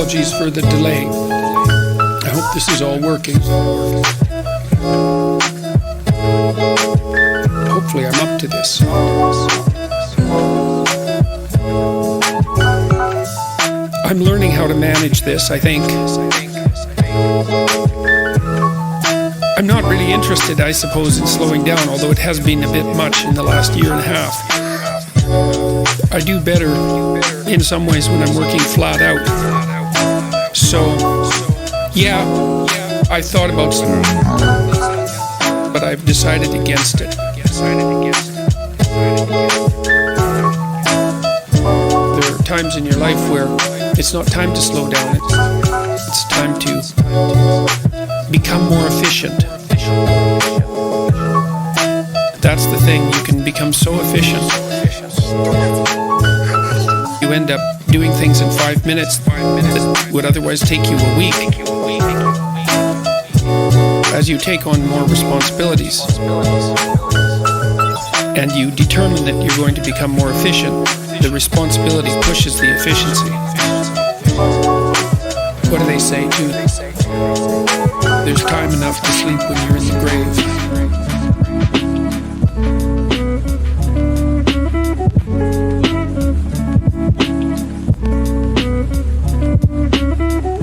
apologies for the delay. I hope this is all working. Hopefully I'm up to this. I'm learning how to manage this, I think. I'm not really interested, I suppose, in slowing down, although it has been a bit much in the last year and a half. I do better in some ways when I'm working flat out. So, yeah, I thought about some, but I've decided against it. There are times in your life where it's not time to slow down, it's time to become more efficient. That's the thing, you can become so efficient. You end up doing things in 5 minutes that would otherwise take you a week. As you take on more responsibilities and you determine that you're going to become more efficient, the responsibility pushes the efficiency. What do they say too? There's time enough to sleep when you're in the grave.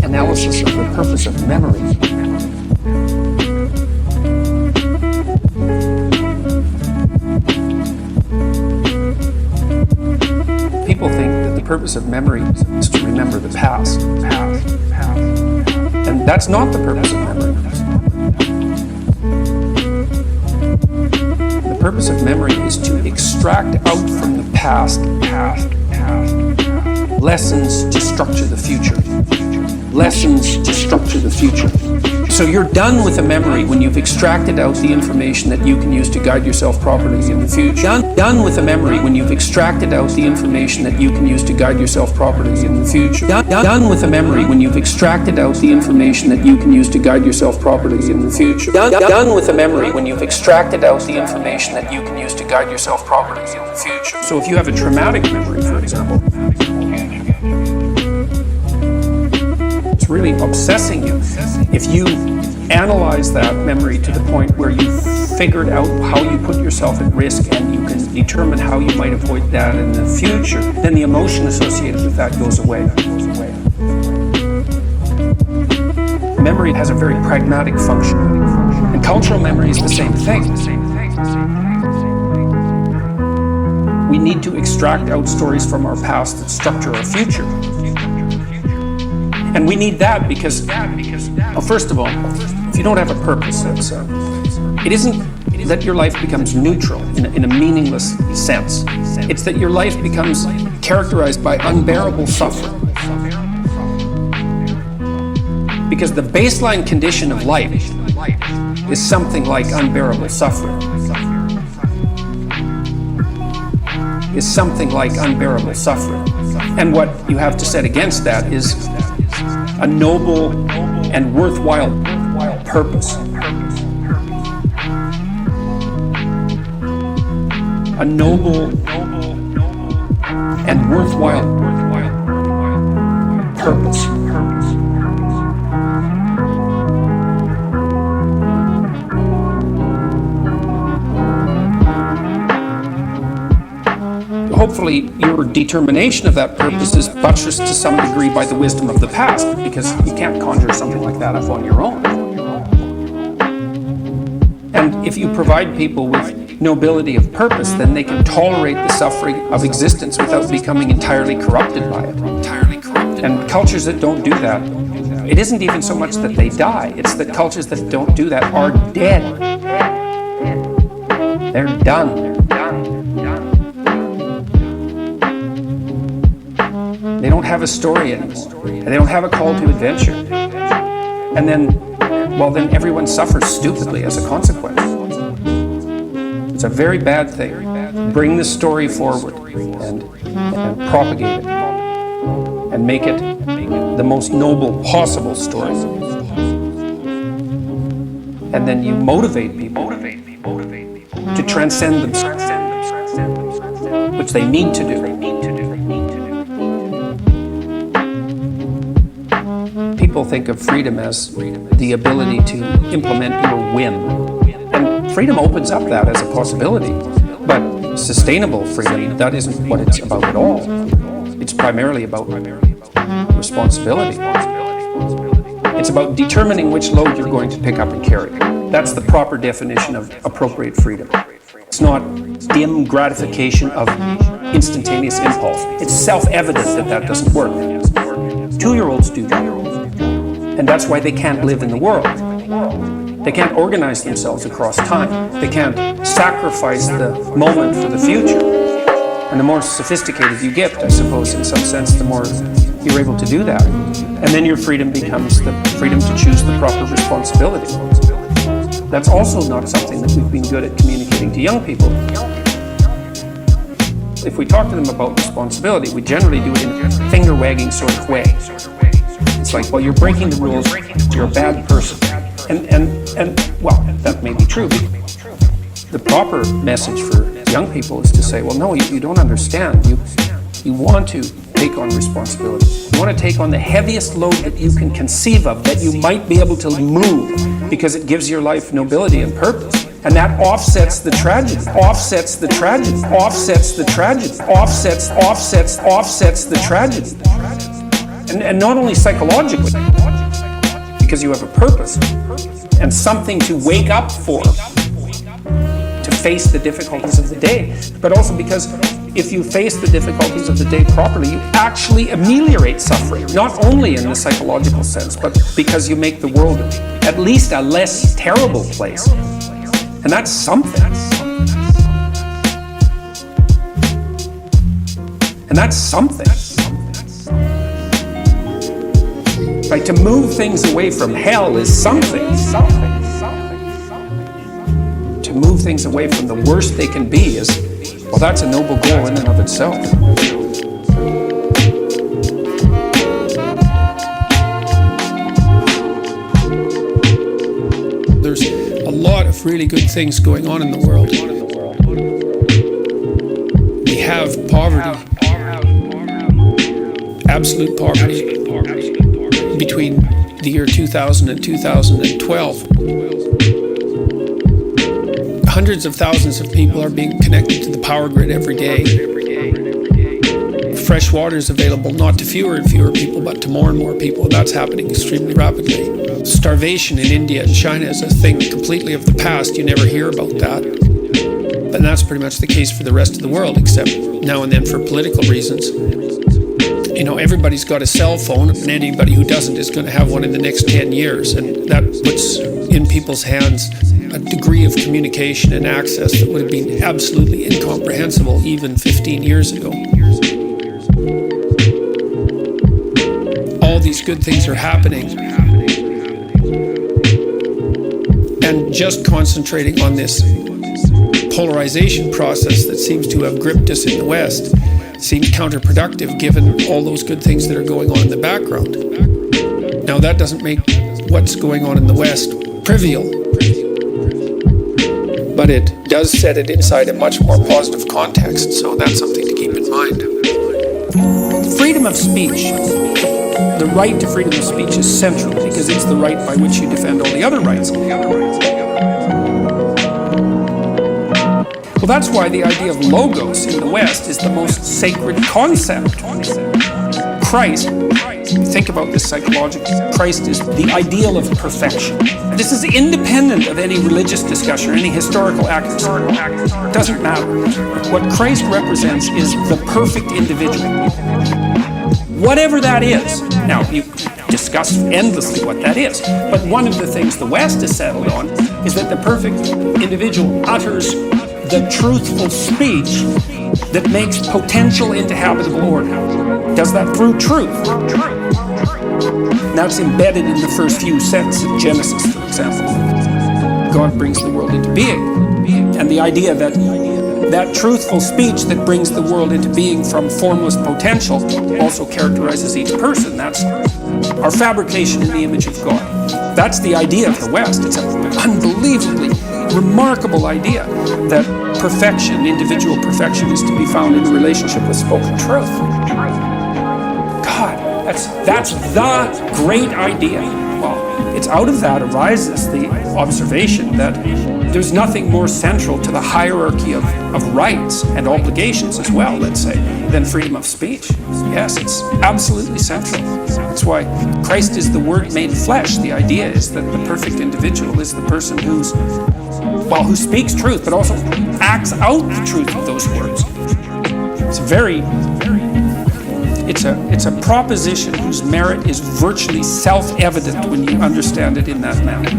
Analysis of the purpose of memory. People think that the purpose of memory is to remember the past. And that's not the purpose of memory. The purpose of memory is to extract out from the past lessons to structure the future. Lessons to structure the future. So you're done with a memory when you've extracted out the information that you can use to guide yourself properly in the future. Done with a memory when you've extracted out the information that you can use to guide yourself properly in the future. Done with a memory when you've extracted out the information that you can use to guide yourself properly in the future. Done with a memory when you've extracted out the information that you can use to guide yourself properly in the future. So if you have a traumatic memory, for example, it's really obsessing you. If you analyze that memory to the point where you figured out how you put yourself at risk and you can determine how you might avoid that in the future, then the emotion associated with that goes away. Memory has a very pragmatic function, and cultural memory is the same thing. We need to extract out stories from our past that structure our future. And we need that because, well, first of all, if you don't have a purpose, it isn't that your life becomes neutral in a meaningless sense. It's that your life becomes characterized by unbearable suffering. Because the baseline condition of life is something like unbearable suffering. Is something like unbearable suffering. And what you have to set against that is a noble and worthwhile purpose. A noble and worthwhile purpose. Hopefully, your determination of that purpose is buttressed to some degree by the wisdom of the past, because you can't conjure something like that up on your own. And if you provide people with nobility of purpose, then they can tolerate the suffering of existence without becoming entirely corrupted by it. And cultures that don't do that, it isn't even so much that they die, it's that cultures that don't do that are dead. They're done. They don't have a story anymore. They don't have a call to adventure. And then everyone suffers stupidly as a consequence. It's a very bad thing. Bring the story forward and propagate it and make it the most noble possible story. And then you motivate people to transcend themselves, which they need to do. people think of freedom as the ability to implement your whim. And freedom opens up that as a possibility. But sustainable freedom, that isn't what it's about at all. It's primarily about responsibility. It's about determining which load you're going to pick up and carry. That's the proper definition of appropriate freedom. It's not dim gratification of instantaneous impulse. It's self-evident that that doesn't work. 2-year-olds do that. And that's why they can't live in the world. They can't organize themselves across time. They can't sacrifice the moment for the future. And the more sophisticated you get, I suppose, in some sense, the more you're able to do that. And then your freedom becomes the freedom to choose the proper responsibility. That's also not something that we've been good at communicating to young people. If we talk to them about responsibility, we generally do it in a finger-wagging sort of way. It's like, well, you're breaking the rules, you're a bad person. And well, that may be true. The proper message for young people is to say, well, no, you don't understand. You want to take on responsibility. You want to take on the heaviest load that you can conceive of, that you might be able to move, because it gives your life nobility and purpose. And that offsets the tragedy, offsets the tragedy, offsets the tragedy, offsets the tragedy. And not only psychologically, because you have a purpose and something to wake up for, to face the difficulties of the day, but also because if you face the difficulties of the day properly, you actually ameliorate suffering, not only in the psychological sense, but because you make the world at least a less terrible place. And that's something. And that's something. Right? To move things away from hell is something. To move things away from the worst they can be is, well, that's a noble goal in and of itself. There's a lot of really good things going on in the world. We have poverty, absolute poverty, between the year 2000 and 2012. Hundreds of thousands of people are being connected to the power grid every day. Fresh water is available not to fewer and fewer people, but to more and more people. That's happening extremely rapidly. Starvation in India and China is a thing completely of the past. You never hear about that. And that's pretty much the case for the rest of the world, except now and then for political reasons. You know, everybody's got a cell phone, and anybody who doesn't is going to have one in the next 10 years. And that puts in people's hands a degree of communication and access that would have been absolutely incomprehensible even 15 years ago. All these good things are happening. And just concentrating on this polarization process that seems to have gripped us in the West seems counterproductive given all those good things that are going on in the background. Now, that doesn't make what's going on in the West trivial, but it does set it inside a much more positive context, so that's something to keep in mind. Freedom of speech. The right to freedom of speech is central because it's the right by which you defend all the other rights. Well, that's why the idea of logos in the West is the most sacred concept. Christ, think about this psychologically, Christ is the ideal of perfection. This is independent of any religious discussion or any historical accuracy. It doesn't matter. What Christ represents is the perfect individual. Whatever that is. Now, you discuss endlessly what that is, but one of the things the West has settled on is that the perfect individual utters the truthful speech that makes potential into habitable order. Does that through truth. That's embedded in the first few sentences of Genesis, for example. God brings the world into being. And the idea that that truthful speech that brings the world into being from formless potential also characterizes each person. That's our fabrication in the image of God. That's the idea of the West. It's an unbelievably remarkable idea that perfection, individual perfection, is to be found in a relationship with spoken truth. God, That's the great idea. Well, it's out of that arises the observation that there's nothing more central to the hierarchy of rights and obligations as well, let's say, than freedom of speech. Yes, it's absolutely central. That's why Christ is the Word made flesh. The idea is that the perfect individual is the person who speaks truth, but also acts out the truth of those words. It's a proposition whose merit is virtually self-evident when you understand it in that manner.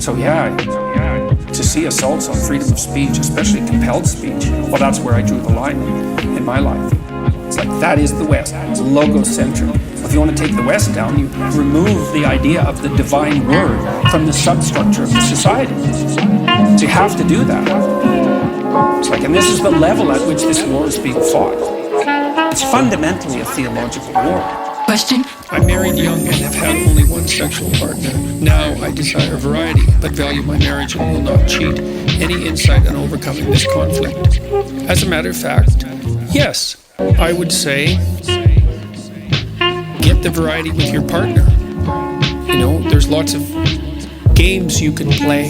So to see assaults on freedom of speech, especially compelled speech, well, that's where I drew the line in my life. It's like, that is the West. It's logocentric. If you want to take the West down, you remove the idea of the divine word from the substructure of the society. So you have to do that. It's like, and this is the level at which this war is being fought. It's fundamentally a theological war. Question? I married young and have had only one sexual partner. Now I desire variety, but value my marriage and will not cheat. Any insight on overcoming this conflict? As a matter of fact, yes, I would say get the variety with your partner. There's lots of games you can play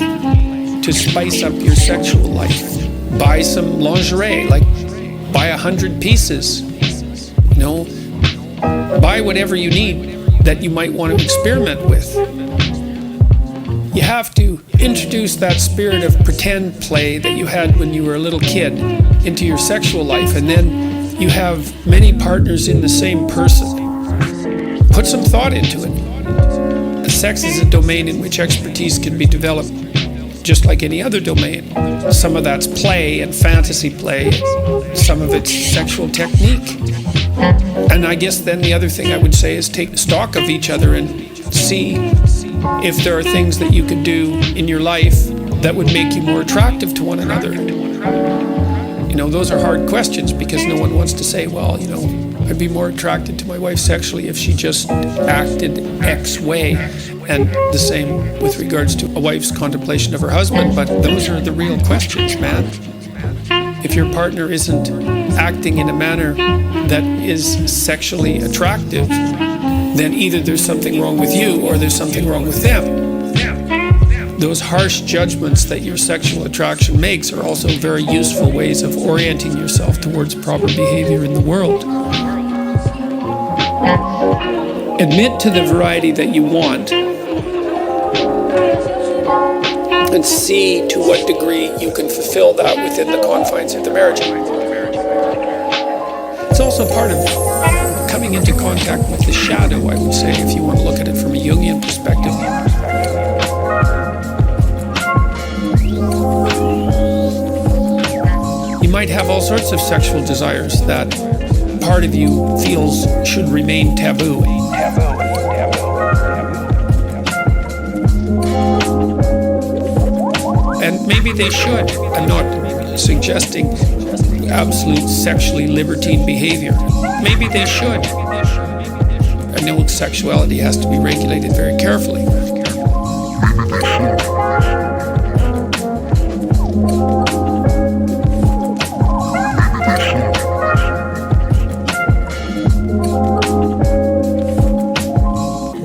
to spice up your sexual life. Buy some lingerie, like buy 100 pieces. Buy whatever you need that you might want to experiment with. You have to introduce that spirit of pretend play that you had when you were a little kid into your sexual life, and then you have many partners in the same person. Put some thought into it. Sex is a domain in which expertise can be developed just like any other domain. Some of that's play and fantasy play, some of it's sexual technique. And I guess then the other thing I would say is take stock of each other and see if there are things that you could do in your life that would make you more attractive to one another. Those are hard questions because no one wants to say, well, I'd be more attracted to my wife sexually if she just acted X way. And the same with regards to a wife's contemplation of her husband. But those are the real questions, man. If your partner isn't acting in a manner that is sexually attractive, then either there's something wrong with you or there's something wrong with them. Those harsh judgments that your sexual attraction makes are also very useful ways of orienting yourself towards proper behavior in the world. Admit to the variety that you want and see to what degree you can fulfill that within the confines of the marriage. It's also part of coming into contact with the shadow, I would say, if you want to look at it from a Jungian perspective. You might have all sorts of sexual desires that part of you feels should remain taboo. And maybe they should. I'm not suggesting absolute sexually libertine behavior. Maybe they should. I know sexuality has to be regulated very carefully.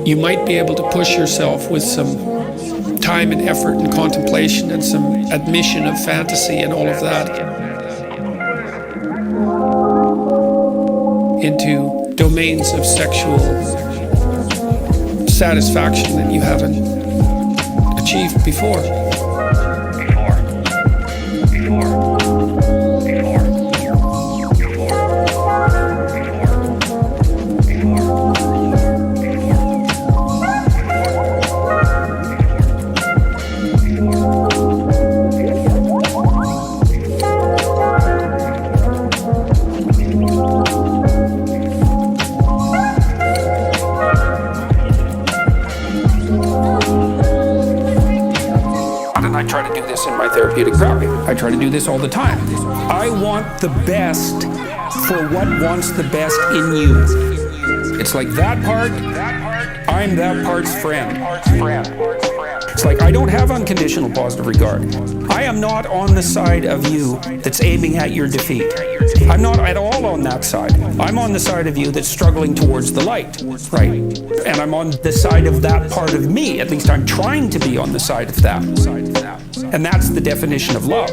You might be able to push yourself with some time and effort and contemplation and some admission of fantasy and all of that into domains of sexual satisfaction that you haven't achieved before. Therapeutic practice. I try to do this all the time. I want the best for what wants the best in you. It's like that part, I'm that part's friend. It's like, I don't have unconditional positive regard. I am not on the side of you that's aiming at your defeat. I'm not at all on that side. I'm on the side of you that's struggling towards the light, right? And I'm on the side of that part of me. At least I'm trying to be on the side of that. And that's the definition of love.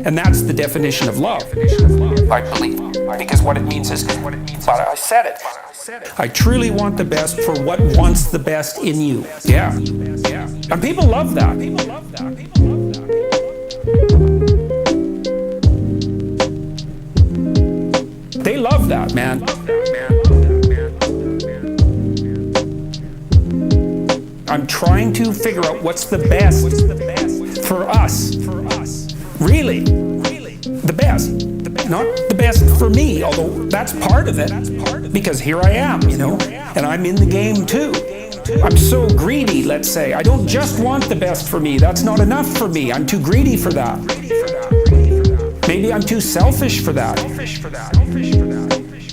And that's the definition of love, I believe. Because what it means is, but I said it. I truly want the best for what wants the best in you. Yeah. And people love that. They love that, man. I'm trying to figure out what's the best for us. Really, the best. Not the best for me, although that's part of it. Because here I am, and I'm in the game too. I'm so greedy, let's say. I don't just want the best for me. That's not enough for me. I'm too greedy for that. Maybe I'm too selfish for that.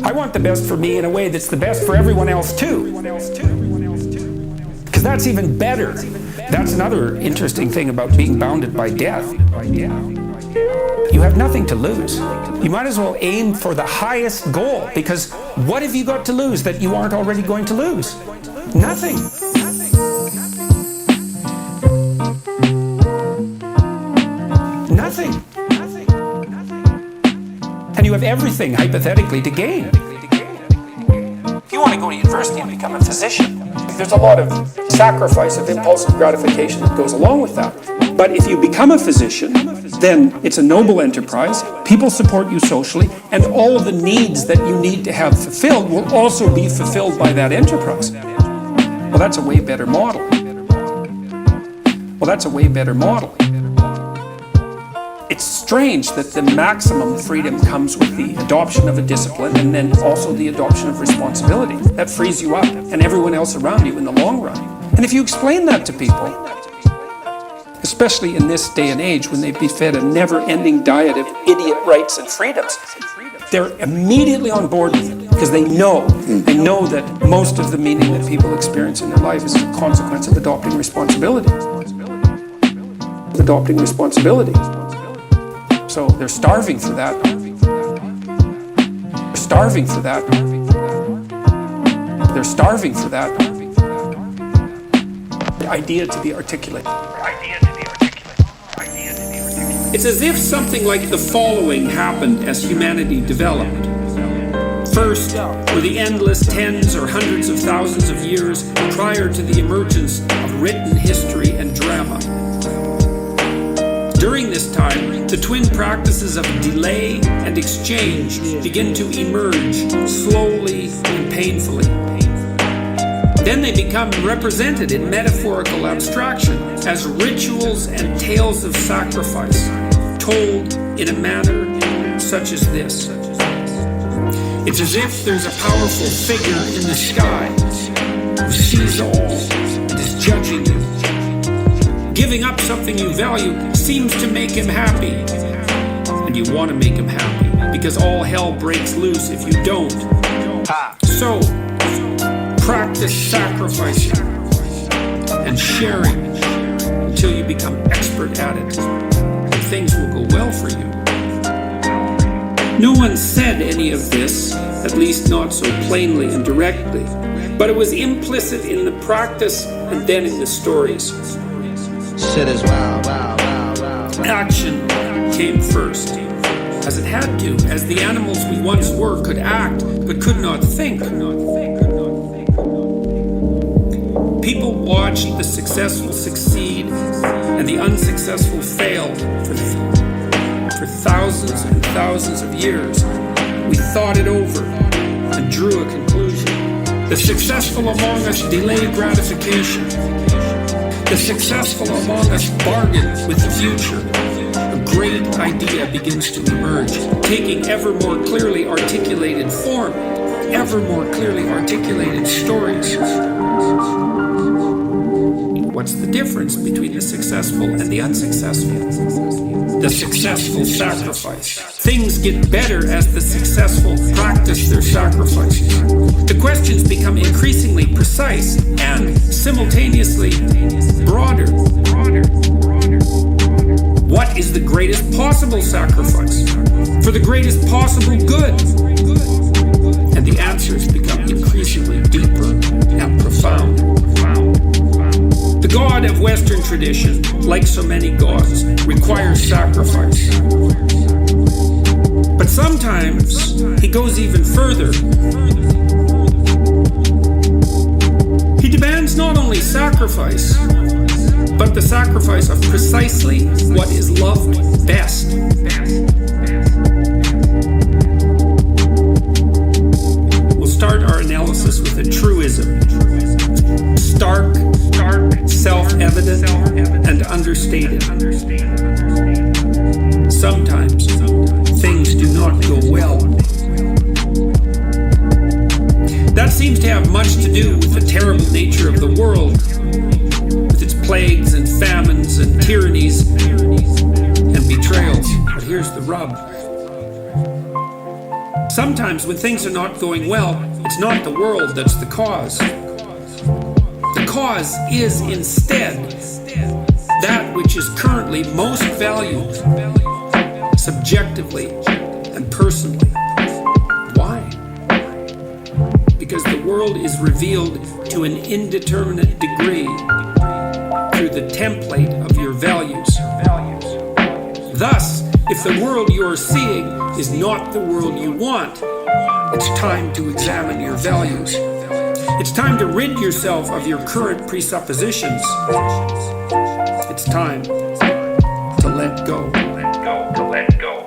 I want the best for me in a way that's the best for everyone else too. Because that's even better. That's another interesting thing about being bounded by death. You have nothing to lose. You might as well aim for the highest goal, because what have you got to lose that you aren't already going to lose? Nothing. Nothing. And you have everything, hypothetically, to gain. If you want to go to university and become a physician, there's a lot of sacrifice of impulsive gratification that goes along with that. But if you become a physician, then it's a noble enterprise, people support you socially, and all the needs that you need to have fulfilled will also be fulfilled by that enterprise. Well, that's a way better model. It's strange that the maximum freedom comes with the adoption of a discipline and then also the adoption of responsibility. That frees you up and everyone else around you in the long run. And if you explain that to people, especially in this day and age when they've been fed a never-ending diet of idiot rights and freedoms, they're immediately on board with it because they know that most of the meaning that people experience in their life is a consequence of adopting responsibility. So they're starving for that. The idea to be articulated. It's as if something like the following happened as humanity developed. First were the endless tens or hundreds of thousands of years prior to the emergence of written history and drama. During this time, the twin practices of delay and exchange begin to emerge slowly and painfully. Then they become represented in metaphorical abstraction as rituals and tales of sacrifice, told in a manner such as this. It's as if there's a powerful figure in the sky who sees all and is judging you. Giving up something you value seems to make him happy, and you want to make him happy because all hell breaks loose if you don't. So, practice sacrificing and sharing until you become expert at it, and things will go well for you. No one said any of this, at least not so plainly and directly, but it was implicit in the practice and then in the stories. Shit is wow. Action came first, as it had to, as the animals we once were could act, but could not think. People watched the successful succeed and the unsuccessful fail for thousands and thousands of years. We thought it over and drew a conclusion. The successful among us delayed gratification. The successful among us bargain with the future. A great idea begins to emerge, taking ever more clearly articulated form, ever more clearly articulated stories. What's the difference between the successful and the unsuccessful? the successful sacrifice. Things get better as the successful practice their sacrifices. The questions become increasingly precise and simultaneously broader. What is the greatest possible sacrifice for the greatest possible good? And the answers become increasingly deeper and profound. The God of Western tradition, like so many gods, requires sacrifice. But sometimes he goes even further. He demands not only sacrifice, but the sacrifice of precisely what is loved best. We'll start our analysis with a truism. Stark, self-evident, and understated. Sometimes things do not go well. That seems to have much to do with the terrible nature of the world, with its plagues and famines and tyrannies and betrayals. But here's the rub. Sometimes when things are not going well, it's not the world that's the cause. The cause is instead that which is currently most valued, subjectively and personally. Why? Because the world is revealed to an indeterminate degree through the template of your values. Thus, if the world you're seeing is not the world you want, it's time to examine your values. It's time to rid yourself of your current presuppositions. It's time to let go. To let go.